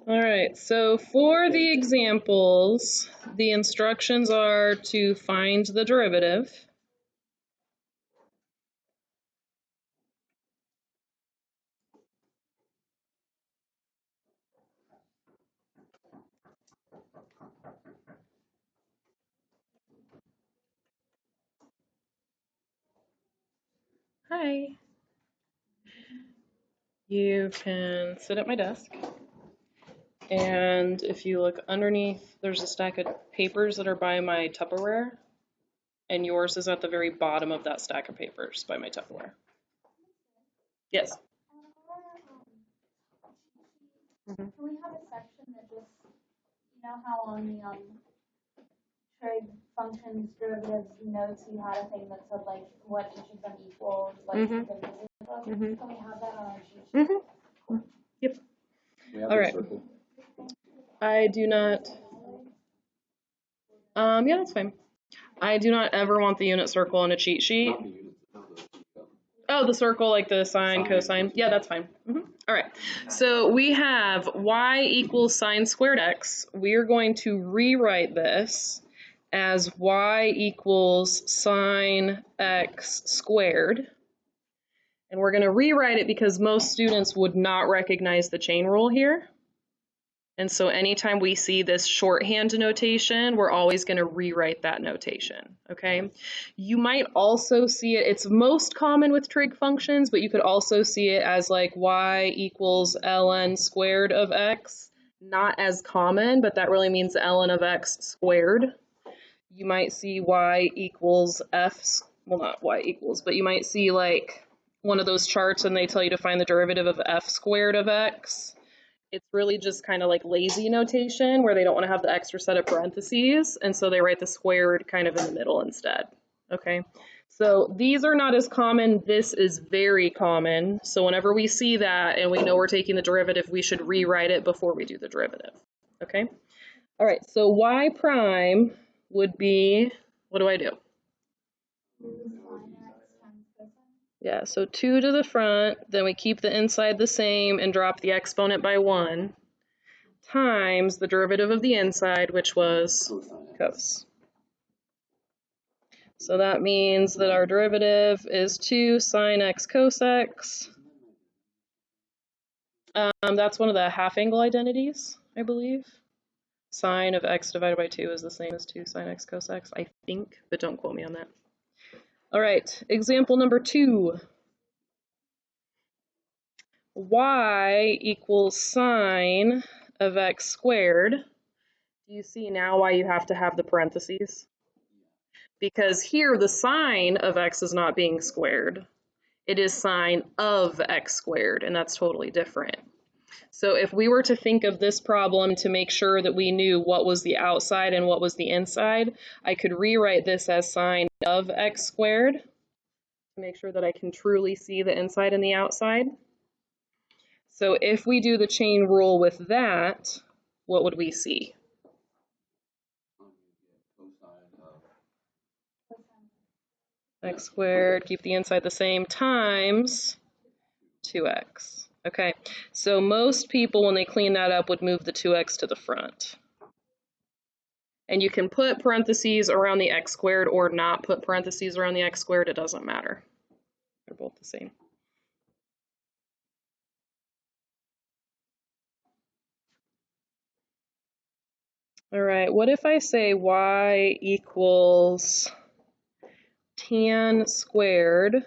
All right, so for the examples, the instructions are to find the derivative. Hi. You can sit at my desk, and if you look underneath, there's a stack of papers that are by my Tupperware, and yours is at the very bottom of that stack of papers by my Tupperware. Yes. Can we have a section that just, you know how on the trig functions, derivatives, notes, you had a thing that said like what each of them equals, like Can we have that on our sheet? Yep. We have All a right. circle. I do not. Yeah, that's fine. I do not ever want the unit circle in a cheat sheet. Not the units, no, Oh, the circle, like the sine, cosine. Yeah, that's fine. All right. So we have y equals sine squared x. We are going to rewrite this as y equals sine x squared. And we're going to rewrite it because most students would not recognize the chain rule here. And so anytime we see this shorthand notation, we're always going to rewrite that notation, okay? You might also see it, it's most common with trig functions, but you could also see it as like y equals ln squared of x. Not as common, but that really means ln of x squared. You might see y equals f, well not y equals, but you might see like one of those charts and they tell you to find the derivative of f squared of x. It's really just kind of like lazy notation where they don't want to have the extra set of parentheses, and so they write the squared kind of in the middle instead, okay? So these are not as common. This is very common. So whenever we see that and we know we're taking the derivative, we should rewrite it before we do the derivative, okay? All right, so y prime would be, what do I do? Yeah, so 2 to the front, then we keep the inside the same and drop the exponent by 1, times the derivative of the inside, which was cos. So that means that our derivative is 2 sine x cos x. That's one of the half-angle identities, I believe. Sine of x divided by 2 is the same as 2 sine x cos x, I think, but don't quote me on that. All right, example number 2. Y equals sine of x squared. Do you see now why you have to have the parentheses? Because here the sine of x is not being squared. It is sine of x squared, and that's totally different. So if we were to think of this problem to make sure that we knew what was the outside and what was the inside, I could rewrite this as sine of x squared to make sure that I can truly see the inside and the outside. So if we do the chain rule with that, what would we see? X squared, keep the inside the same, times 2x. Okay, so most people, when they clean that up, would move the 2x to the front. And you can put parentheses around the x squared or not put parentheses around the x squared, it doesn't matter. They're both the same. All right, what if I say y equals tan squared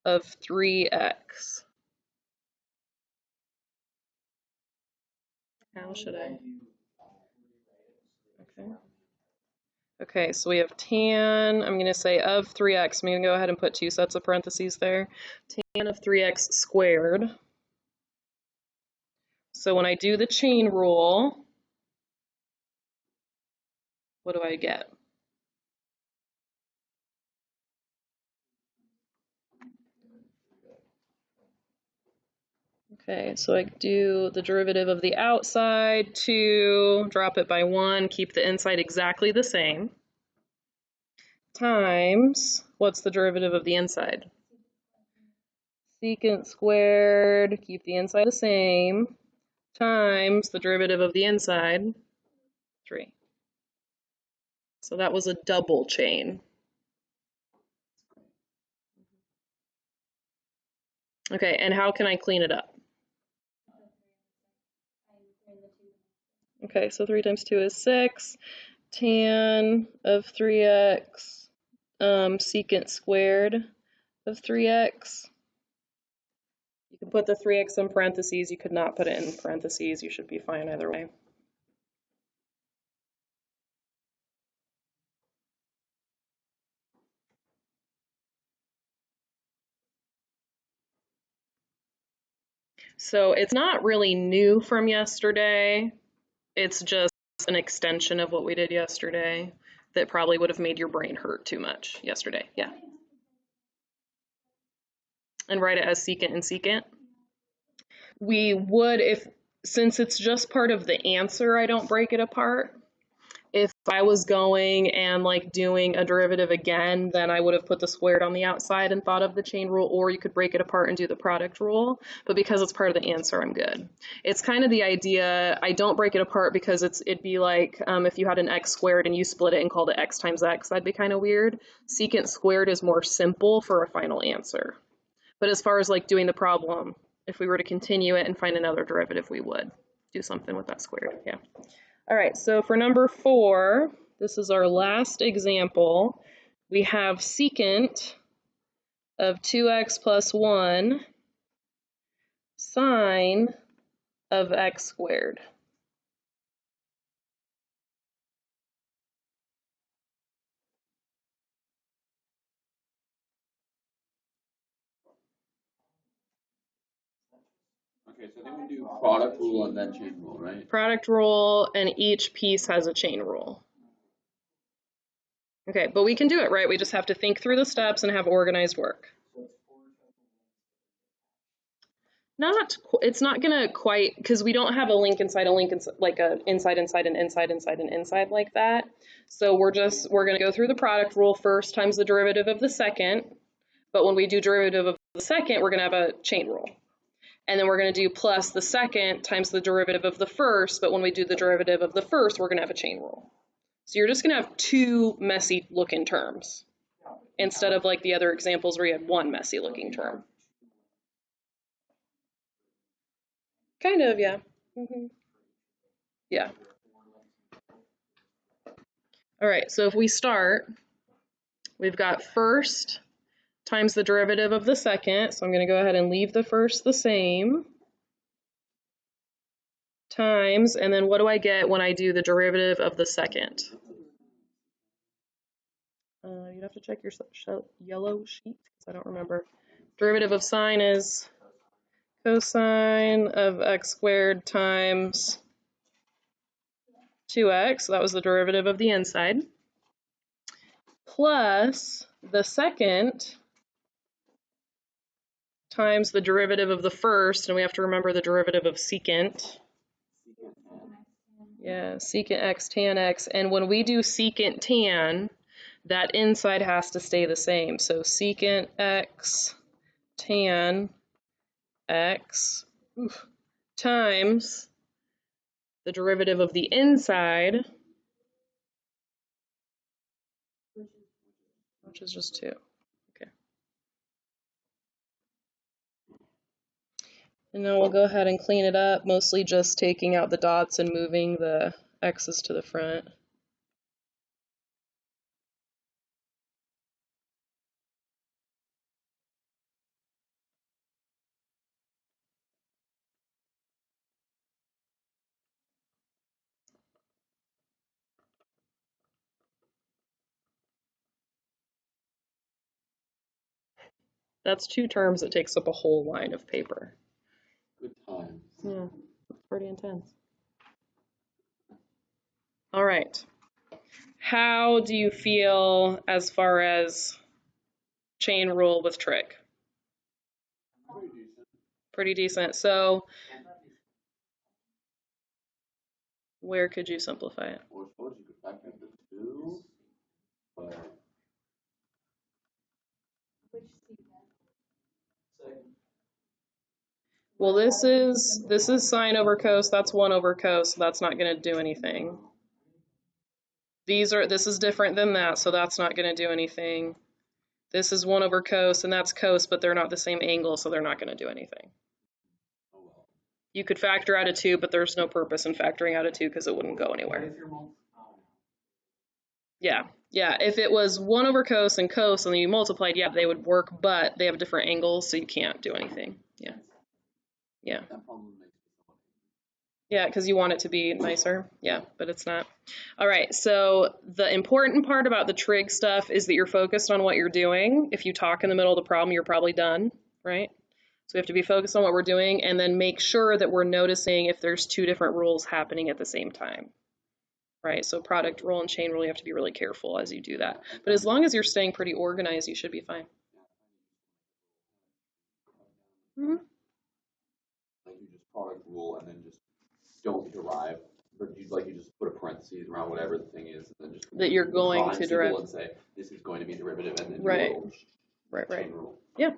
of 3x? How should I? Okay. Okay, so we have tan, I'm going to say of 3x. I'm going to go ahead and put 2 sets of parentheses there. Tan of 3x squared. So when I do the chain rule, what do I get? Okay, so I do the derivative of the outside, 2, drop it by 1, keep the inside exactly the same, times, what's the derivative of the inside? secant squared, keep the inside the same, times the derivative of the inside, 3. So that was a double chain. Okay, and how can I clean it up? Okay, so 3 times 2 is 6. Tan of 3x, secant squared of 3x. You can put the 3x in parentheses. You could not put it in parentheses. You should be fine either way. So it's not really new from yesterday. It's just an extension of what we did yesterday that probably would have made your brain hurt too much yesterday. Yeah. And write it as secant and secant. We would, since it's just part of the answer, I don't break it apart. If I was going and like doing a derivative again, then I would have put the squared on the outside and thought of the chain rule, or you could break it apart and do the product rule. But because it's part of the answer, I'm good. It's kind of the idea, I don't break it apart because it'd be like if you had an x squared and you split it and called it x times x, that'd be kind of weird. Secant squared is more simple for a final answer. But as far as like doing the problem, if we were to continue it and find another derivative, we would do something with that squared, yeah. All right, so for number 4, this is our last example. We have secant of 2x plus 1 sine of x squared. Okay, so then we do product rule and then chain rule, right? Product rule, and each piece has a chain rule. Okay, but we can do it, right? We just have to think through the steps and have organized work. It's not gonna quite, because we don't have a link inside, like a inside, and inside like that. So we're gonna go through the product rule first times the derivative of the second. But when we do derivative of the second, we're gonna have a chain rule. And then we're gonna do plus the second times the derivative of the first, but when we do the derivative of the first, we're gonna have a chain rule. So you're just gonna have 2 messy looking terms instead of like the other examples where you had 1 messy looking term. Kind of, yeah. Yeah. All right, so if we start, we've got first times the derivative of the second, so I'm going to go ahead and leave the first the same, times, and then what do I get when I do the derivative of the second? You'd have to check your yellow sheet, because I don't remember. Derivative of sine is cosine of x squared times 2x, so that was the derivative of the inside, plus the second times the derivative of the first, and we have to remember the derivative of secant. Yeah, secant x tan x, and when we do secant tan, that inside has to stay the same. So secant x tan x times the derivative of the inside, which is just 2. Okay. And now we'll go ahead and clean it up, mostly just taking out the dots and moving the x's to the front. That's 2 terms that takes up a whole line of paper. Good times. Yeah, it's pretty intense. All right. How do you feel as far as chain rule with trig? Pretty decent. Pretty decent. So where could you simplify it? Well, I suppose you could factor into 2, but Which secant? Well, this is sine over cos. That's 1 over cos. So that's not going to do anything. This is different than that, so that's not going to do anything. This is 1 over cos, and that's cos, but they're not the same angle, so they're not going to do anything. You could factor out a 2, but there's no purpose in factoring out a 2 because it wouldn't go anywhere. Yeah, if it was 1 over cos and cos, and then you multiplied, yeah, they would work, but they have different angles, so you can't do anything. Yeah, because you want it to be nicer. Yeah, but it's not. All right, so the important part about the trig stuff is that you're focused on what you're doing. If you talk in the middle of the problem, you're probably done, right? So we have to be focused on what we're doing and then make sure that we're noticing if there's 2 different rules happening at the same time, right? So product rule and chain rule, you have to be really careful as you do that. But as long as you're staying pretty organized, you should be fine. Mm-hmm. Like you just product rule and then just don't derive, but you just put a parentheses around whatever the thing is, and then just that you're going to derive and say this is going to be derivative, and then right. Rule. Yeah.